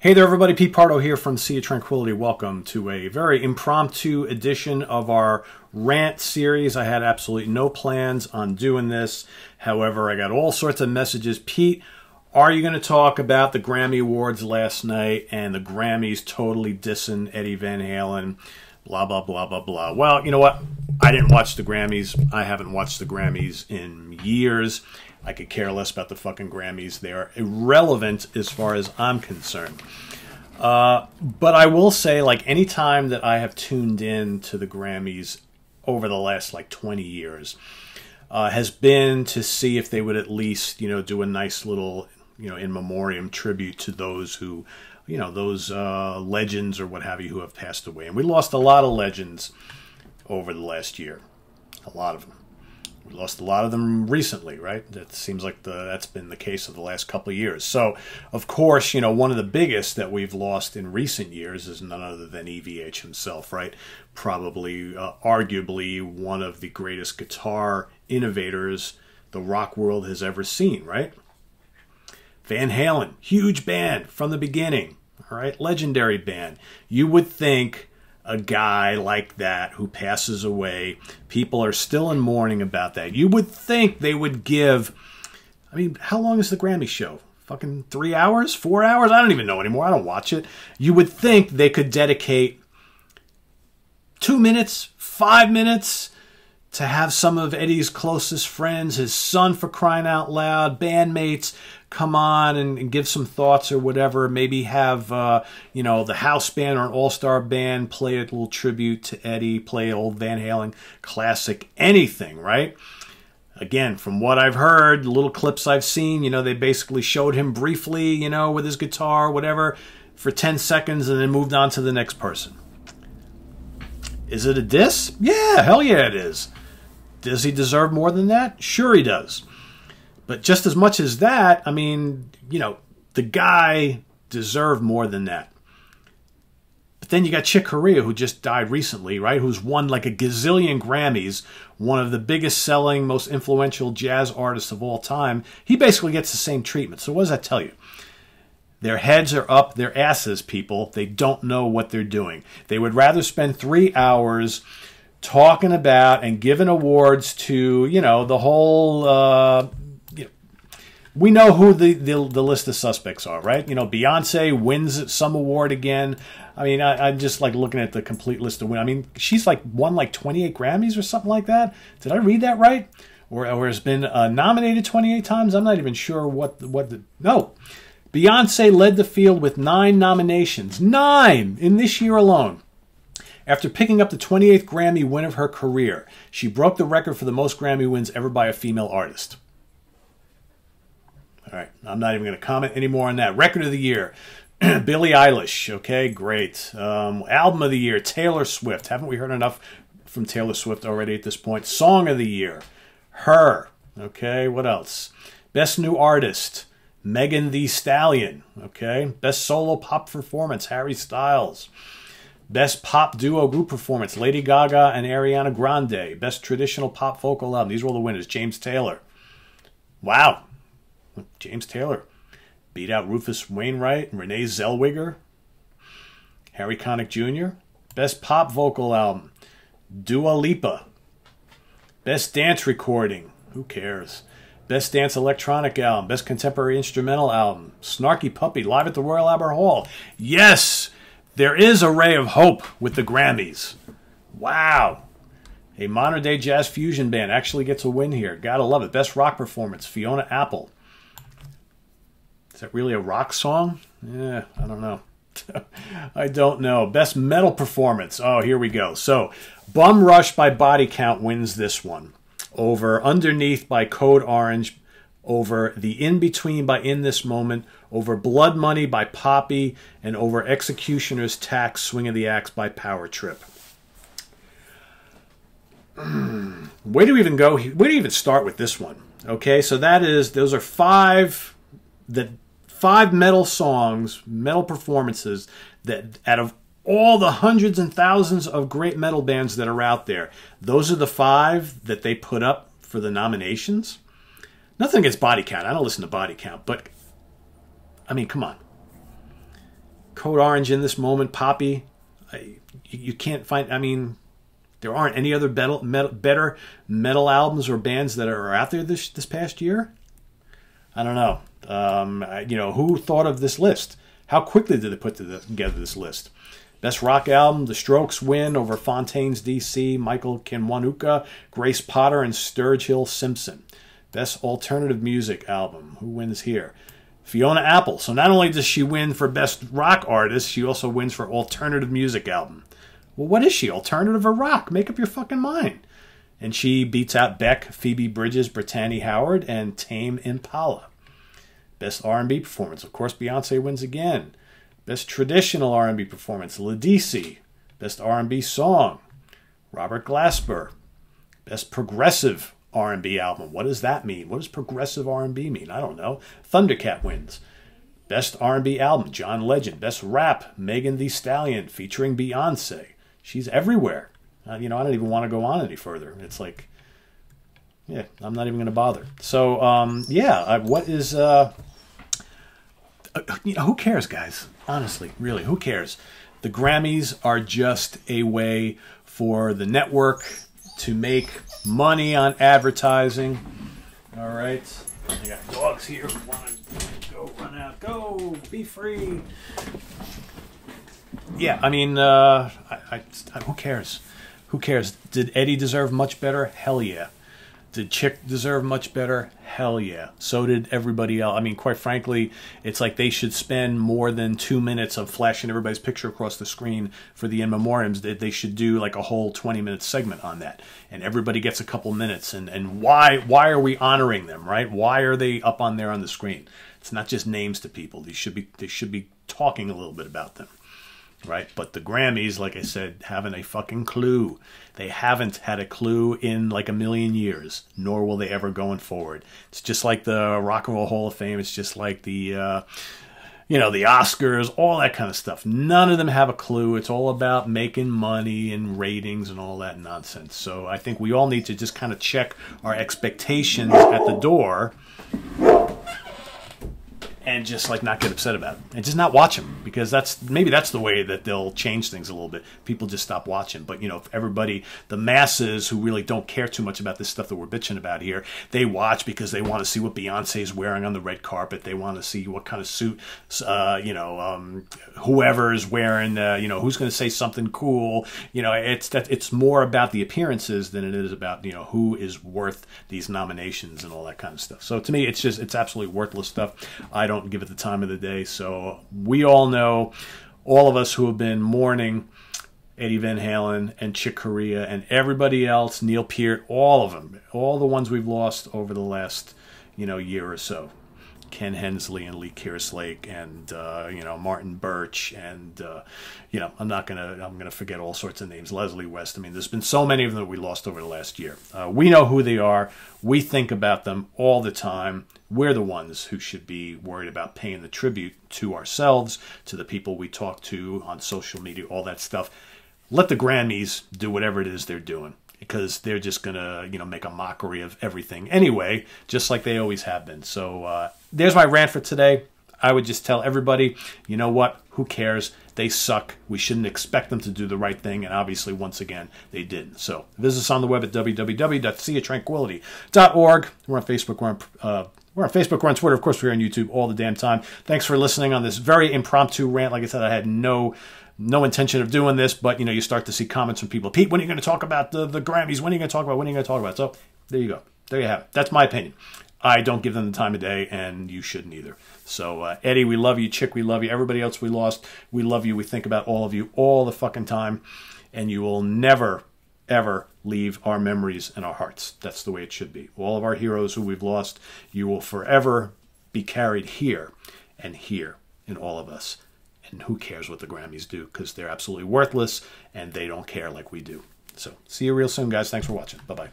Hey there everybody, Pete Pardo here from Sea of Tranquility. Welcome to a very impromptu edition of our RANT series. I had absolutely no plans on doing this. However, I got all sorts of messages. Pete, are you going to talk about the Grammy Awards last night and the Grammys totally dissing Eddie Van Halen? Blah, blah, blah, blah, blah. Well, you know what? I didn't watch the Grammys. I haven't watched the Grammys in years. I could care less about the fucking Grammys. They are irrelevant as far as I'm concerned. But I will say, like, any time that I have tuned in to the Grammys over the last, 20 years, has been to see if they would at least, do a nice little, in memoriam tribute to those who, those legends or what have you who have passed away. And we lost a lot of legends over the last year. A lot of them. We lost a lot of them recently, right? That seems like that's been the case of the last couple of years. So, of course, one of the biggest that we've lost in recent years is none other than EVH himself, right? Probably, arguably, one of the greatest guitar innovators the rock world has ever seen, right? Van Halen, huge band from the beginning, all right? Legendary band. You would think a guy like that who passes away, people are still in mourning about that. You would think they would give, I mean, how long is the Grammy show? Fucking 3 hours? 4 hours? I don't even know anymore. I don't watch it. You would think they could dedicate 2 minutes, 5 minutes to have some of Eddie's closest friends, his son for crying out loud, bandmates, come on and give some thoughts or whatever. Maybe have, the house band or an all-star band play a little tribute to Eddie, play old Van Halen classic, anything, right? Again, from what I've heard, little clips I've seen, they basically showed him briefly, with his guitar, whatever, for 10 seconds and then moved on to the next person. Is it a diss? Yeah, hell yeah it is. Does he deserve more than that? Sure he does. But just as much as that, I mean, the guy deserved more than that. But then you got Chick Corea, who just died recently, right? Who's won like a gazillion Grammys, one of the biggest selling, most influential jazz artists of all time. He basically gets the same treatment. So what does that tell you? Their heads are up their asses, people. They don't know what they're doing. They would rather spend 3 hours talking about and giving awards to, the whole... we know who the list of suspects are, right? Beyonce wins some award again. I mean, I'm just looking at the complete list of wins. I mean, she's won 28 Grammys or something like that. Did I read that right? Or has been nominated 28 times? I'm not even sure no. Beyonce led the field with 9 nominations. 9 in this year alone. After picking up the 28th Grammy win of her career, she broke the record for the most Grammy wins ever by a female artist. All right, I'm not even going to comment anymore on that. Record of the year, Billie Eilish. Okay, great. Album of the year, Taylor Swift. Haven't we heard enough from Taylor Swift already at this point? Song of the year, Her. Okay, what else? Best new artist, Megan Thee Stallion. Okay, best solo pop performance, Harry Styles. Best pop duo group performance, Lady Gaga and Ariana Grande. Best traditional pop vocal album. These were all the winners. James Taylor. Wow. James Taylor beat out Rufus Wainwright and Renee Zellweger. Harry Connick Jr. Best pop vocal album, Dua Lipa. Best dance recording, who cares? Best dance electronic album, best contemporary instrumental album, Snarky Puppy, live at the Royal Albert Hall. Yes, there is a ray of hope with the Grammys. Wow. A modern-day jazz fusion band actually gets a win here. Gotta love it. Best rock performance, Fiona Apple. Is that really a rock song? Yeah, I don't know. I don't know. Best metal performance. Oh, here we go. So, Bum Rush by Body Count wins this one. Over Underneath by Code Orange. Over The In-Between by In This Moment. Over Blood Money by Poppy. And over Executioner's Tax, Swing of the Axe by Power Trip. Where do we even go? Where do you even start with this one? Okay, so those are five metal songs, metal performances that out of all the hundreds and thousands of great metal bands that are out there, those are the 5 that they put up for the nominations. Nothing against Body Count. I don't listen to Body Count, but I mean, come on. Code Orange in this moment, Poppy. You can't find, I mean, there aren't any other better metal albums or bands that are out there this past year. I don't know. You know, who thought of this list? How quickly did they put together this list? Best rock album, The Strokes win over Fontaine's DC, Michael Kiwanuka, Grace Potter, and Sturgill Simpson. Best alternative music album, who wins here? Fiona Apple. So not only does she win for best rock artist, she also wins for alternative music album. Well, what is she, alternative or rock? Make up your fucking mind. And she beats out Beck, Phoebe Bridgers, Brittany Howard, and Tame Impala. Best R&B performance, of course, Beyonce wins again. Best traditional R&B performance, Ledisi. Best R&B song, Robert Glasper. Best progressive R&B album. What does that mean? What does progressive R&B mean? I don't know. Thundercat wins. Best R&B album, John Legend. Best rap, Megan Thee Stallion featuring Beyonce. She's everywhere. You know, I don't even want to go on any further. It's like, yeah, I'm not even going to bother. So, yeah, what is... you know, who cares, guys? Honestly, really, who cares? The Grammys are just a way for the network to make money on advertising. All right. I got dogs here who want to go, run out, go, be free. Yeah, I mean, who cares? Who cares? Did Eddie deserve much better? Hell yeah. Did Chick deserve much better? Hell yeah. So did everybody else. I mean, quite frankly, it's like they should spend more than 2 minutes of flashing everybody's picture across the screen for the in memoriams. They should do like a whole 20-minute segment on that. And everybody gets a couple minutes. And why are we honoring them, right? Why are they up on there on the screen? It's not just names to people. They should be talking a little bit about them. Right, but the Grammys, like I said, haven't a fucking clue. They haven't had a clue in like a million years, nor will they ever going forward. It's just like the Rock and Roll Hall of Fame. It's just like the, you know, the Oscars, all that kind of stuff. None of them have a clue. It's all about making money and ratings and all that nonsense. So I think we all need to just kind of check our expectations at the door and just like not get upset about it and just not watch them, because maybe that's the way that they'll change things a little bit. People just stop watching. But, you know, if everybody, the masses who really don't care too much about this stuff that we're bitching about here, they watch because they want to see what Beyonce's wearing on the red carpet. They want to see what kind of suit, you know, whoever's wearing, you know, who's going to say something cool. You know, it's more about the appearances than it is about, you know, who is worth these nominations and all that kind of stuff. So to me, it's absolutely worthless stuff. I don't give it the time of the day. So we all know, all of us who have been mourning Eddie Van Halen and Chick Corea and everybody else, Neil Peart, all of them, all the ones we've lost over the last, you know, year or so. Ken Hensley and Lee Kerslake and you know, Martin Birch and you know, I'm gonna forget all sorts of names. Leslie West. I mean, there's been so many of them that we lost over the last year. We know who they are. We think about them all the time. We're the ones who should be worried about paying the tribute to ourselves, to the people we talk to on social media, all that stuff. Let the Grammys do whatever it is they're doing, because they're just going to, you know, make a mockery of everything anyway, just like they always have been. So there's my rant for today. I would just tell everybody, you know what? Who cares? They suck. We shouldn't expect them to do the right thing. And obviously, once again, they didn't. So visit us on the web at www.seatranquility.org. We're on Facebook. We're on Facebook, we're on Twitter, of course, we're on YouTube all the damn time. Thanks for listening on this very impromptu rant. Like I said, I had no intention of doing this, but, you know, you start to see comments from people. Pete, when are you going to talk about the Grammys? When are you going to talk about? When are you going to talk about? So there you go. There you have it. That's my opinion. I don't give them the time of day, and you shouldn't either. So, Eddie, we love you. Chick, we love you. Everybody else we lost, we love you. We think about all of you all the fucking time, and you will never, ever leave our memories and our hearts. That's the way it should be. All of our heroes who we've lost, you will forever be carried here and here in all of us. And who cares what the Grammys do, because they're absolutely worthless and they don't care like we do. So see you real soon, guys. Thanks for watching. Bye-bye.